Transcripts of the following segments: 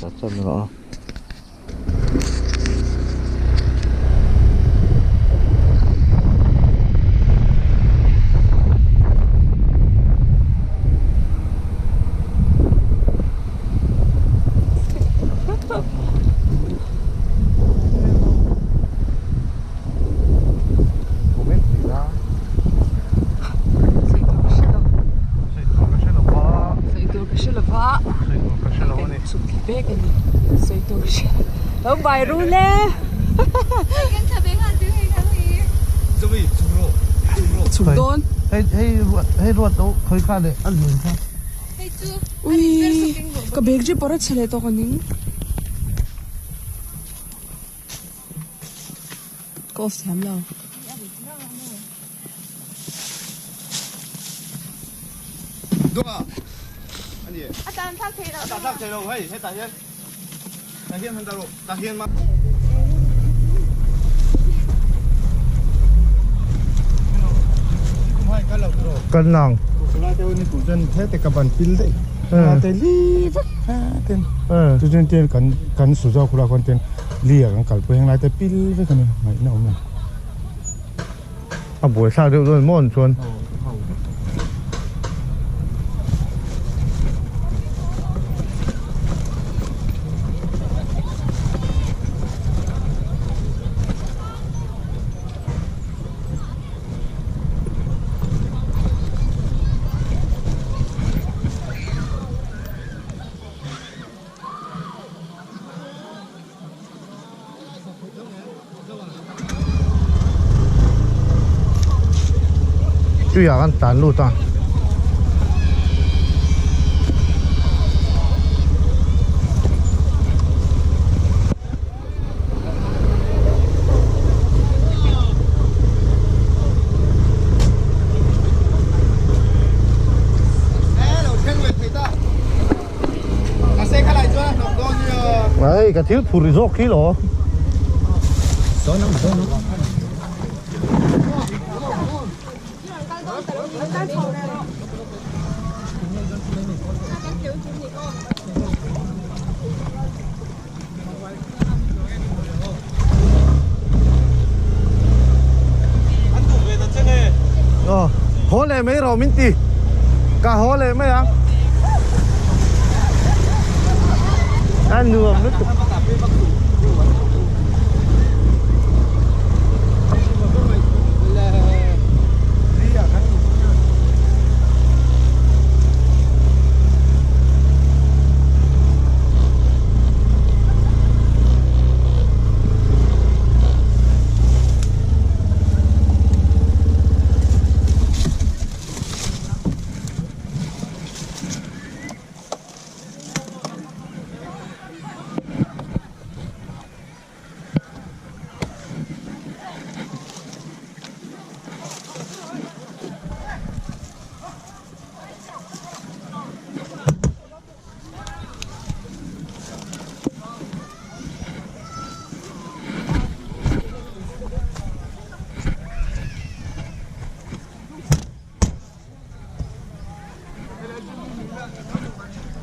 Sao chân nó không bài ru lê chúng đôn hay ruột đâu khơi khá đấy ăn gì sao ui cái bếp chỉ bỏ ra chè to con nín có xem đâu đúng à anh gì anh thắc thầy đâu hay tại hiên hơn đâu tại hiên mà cân nòng Ṭhalaite ni ku chen the te ka ban pil dei Ṭhalaite li vak ha ten tu chen ten kan su zo khula kon ten li kan kal pe hang lai te pil ve kan mai na om à buổi sao được rồi mòn chuồn chúอยากăn tán luôn ta đấy cả thiếu phù rô khí lỗ hố lệ mấy rồi mình tì cả hố lệ mấy à ăn nườm nữa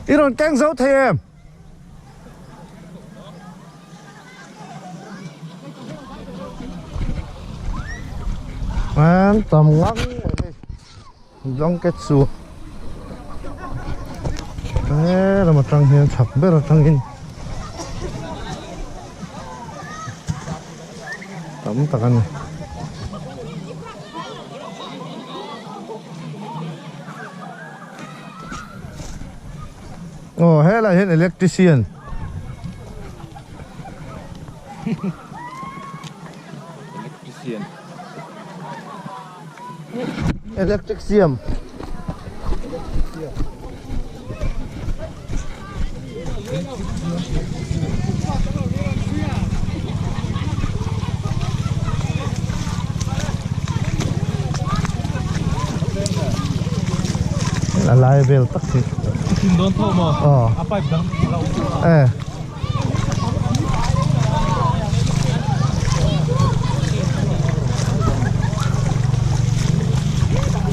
이런 깽서 thêm tầm ngắm giống kết xua thế là một trang hiền thật biết là trang hiền tấm tạc ăn này ồ thế là hiện electrician electrician là level taxi Don't throw more. Apa bang?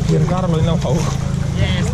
Biar lo ilang pau. Yes,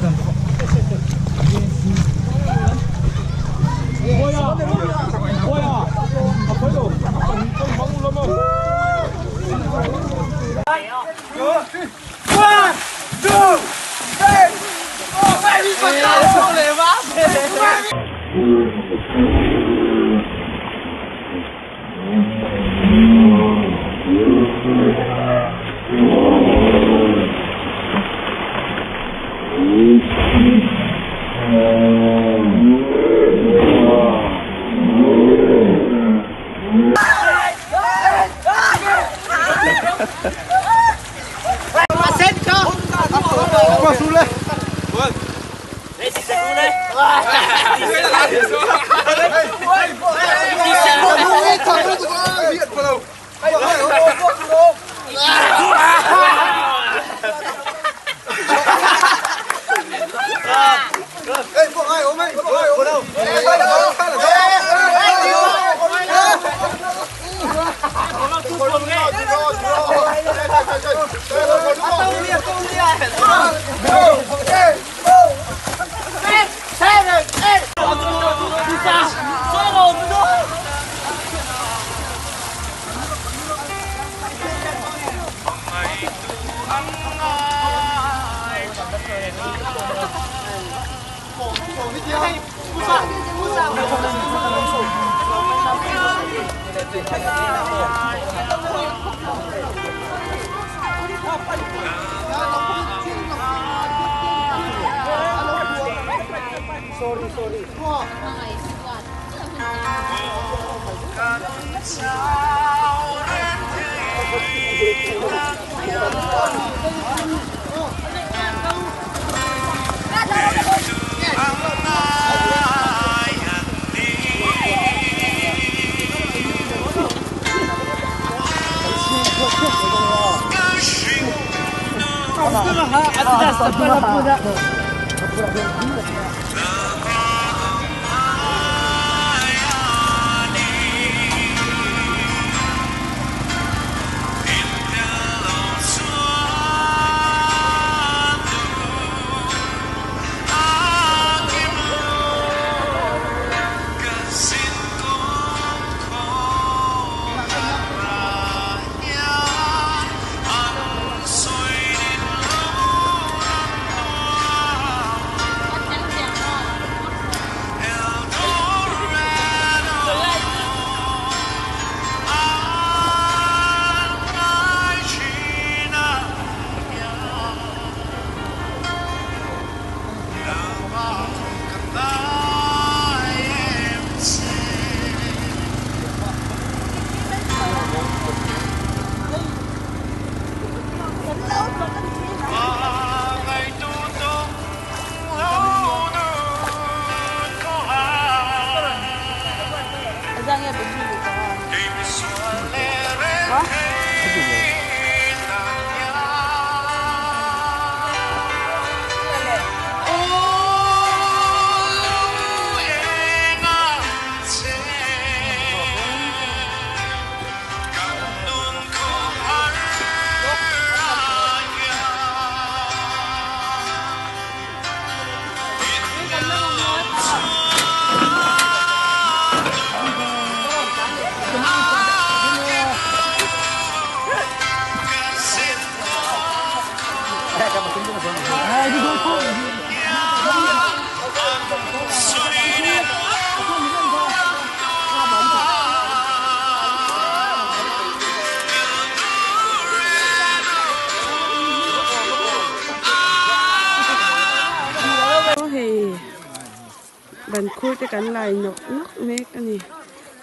บันคูดจะกันลายนกเมกอันนี้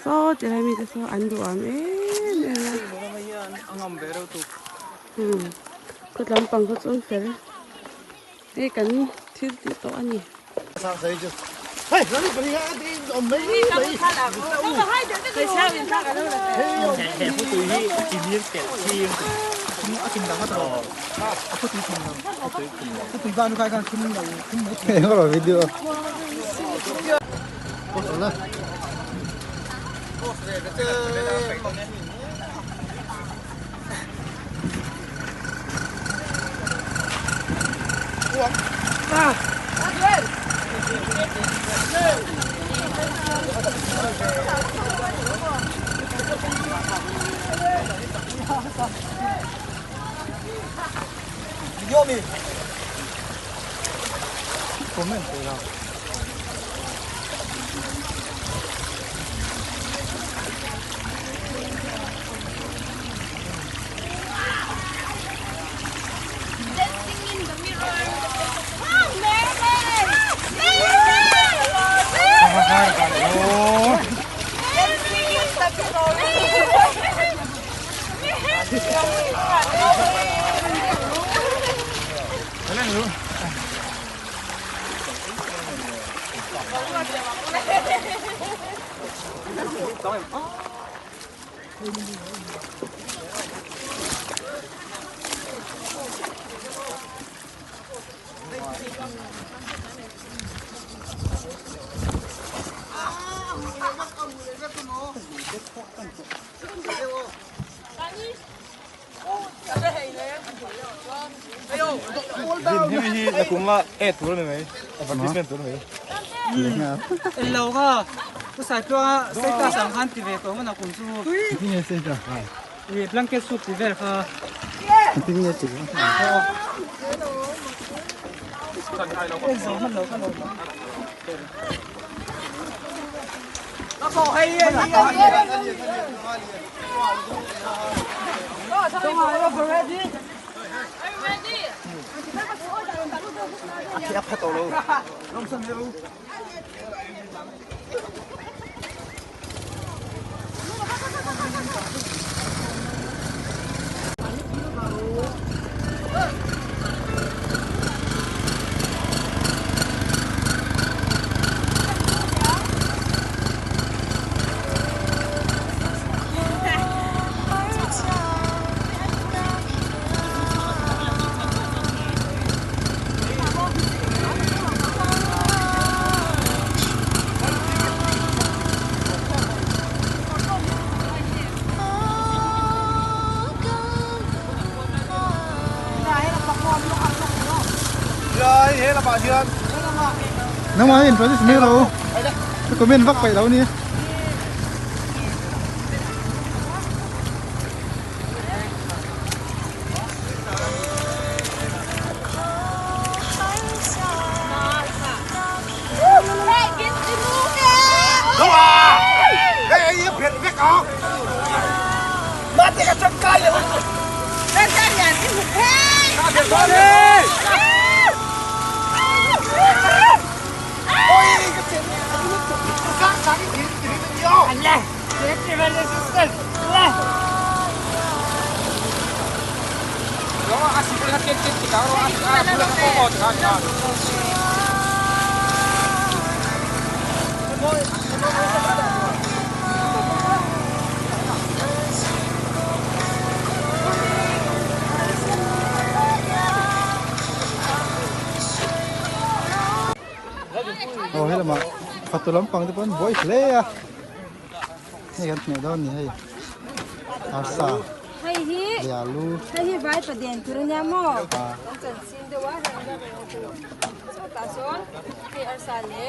โซ่จะได้มีแต่โซ่อันดัวเมเนี่ยนะก็ลำปังก็ต้นเสร็จนี่กันที่โต๊ะอันนี้嘿，那你不是俺的我没没。เคยเช่าอินซ่ากันด้วยแห่ผู้ตุยที่กินเลี้ยงแก่ที่คุณเอากินดาวก็ต่อเอาผู้ตุยกินดาวผู้ตุยบ้านลูกค้ากันคุณเราคุณไม่ 이거 봐 비디오. 보스나. 위험해. 보면 돼요. Xong em. Ini là cũng là tour này mấy, advertisement tour này. Lâu ha. Tôi xài qua xây ta sang han ti về có mà cũng su. Ini yang saya dah. Vì blanket soup ti về ha. Ini yang tu. Nó có hay gì Rồi, thế là bà Duyên. Nang main, pwede sumiro. Komen vak pa daw niya. Đâu à? Ê, yên phiền biết không? Mất thì cả chân cây rồi. Lên ra nhà cái hụt thế. Ra biển con đi. Ôi, cái chuyện này. Sáng cái gì thì nhiều. anh này thế thì về lên xuống lên Đó, anh chỉ là cái chỉ cáo đó, anh là có một thằng. Oh, hello mak. Patulam pang depan voice le ya. Ni kan ni daun ni hai. Asa, Hay hi, lalu. hay hi vai pa den turnya mo. Ang kan sin de wa han da ko. So ta son ki arsale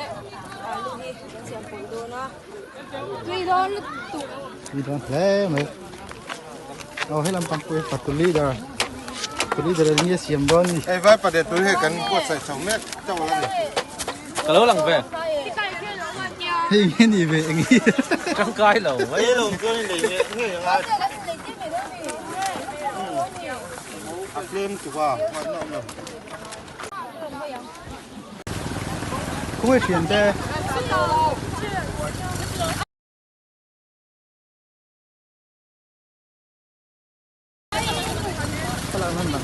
alu hi siam pol do na. Tui don tu. Ni daun le mai. Oh, hello pang kuih patuli dah. Patuli dah ni siam daun ni. Ê, vai bà để tôi hệ cắn quạt sợi 6 mét trong là gì? cả lỗ lằng về Hey, ni về anh đi. trong cái lỗ Ê, lồng cơ này để người là lên chụp vào, hoạt động rồi. Không phải chuyển thế. Kalau mana nak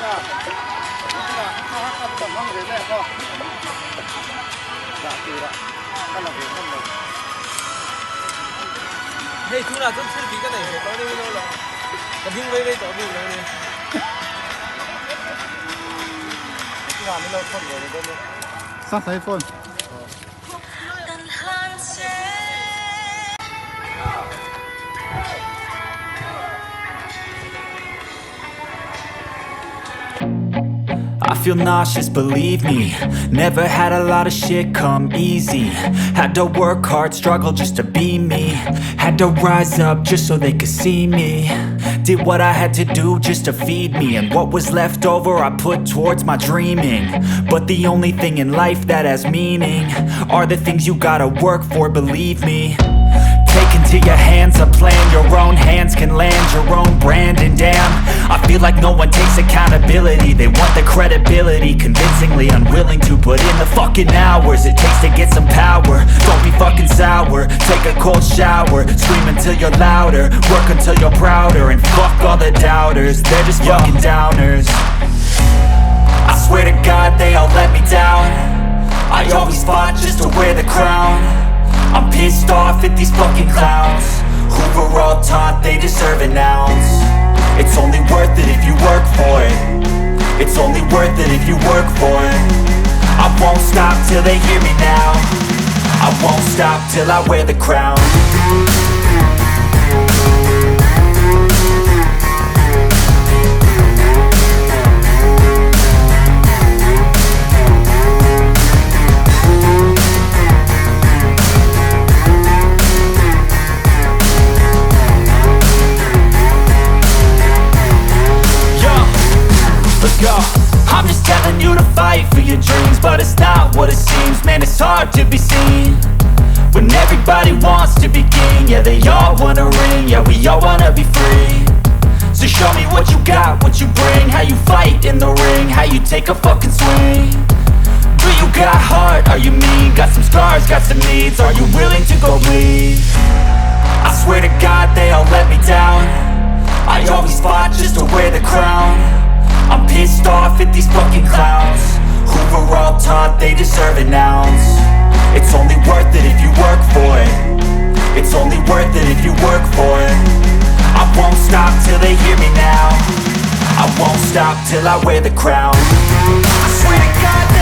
Hey, chúng là rất thích cái này phải có đi đâu là cái viên vây chỗ mình đâu đi. Sắc thấy phone. I feel nauseous, believe me. Never had a lot of shit come easy. Had to work hard, struggle just to be me. Had to rise up just so they could see me. Did what I had to do just to feed me. And what was left over I put towards my dreaming. But the only thing in life that has meaning are the things you gotta work for, believe me. Take into your hands a plan, your own hands can land your own brand. And damn, I feel like no one takes accountability. They want the credibility, convincingly unwilling to put in the fucking hours it takes to get some power. Don't be fucking sour, take a cold shower. Scream until you're louder, work until you're prouder. And fuck all the doubters, they're just fucking downers. I swear to God they all let me down. I always fought just to wear the crown. I'm pissed off at these fucking clowns who were all taught they deserve an ounce. It's only worth it if you work for it. It's only worth it if you work for it. I won't stop till they hear me now. I won't stop till I wear the crown. Let's go. I'm just telling you to fight for your dreams, but it's not what it seems. Man, it's hard to be seen when everybody wants to be king. Yeah, they all wanna ring. Yeah, we all wanna be free. So show me what you got, what you bring. How you fight in the ring, how you take a fucking swing. Do you got heart? Are you mean? Got some scars, got some needs. Are you willing to go bleed? I swear to God they all let me down. I always fought just to wear the crown. I'm pissed off at these fucking clowns who were all taught they deserve an ounce. It's only worth it if you work for it. It's only worth it if you work for it. I won't stop till they hear me now. I won't stop till I wear the crown. I swear to God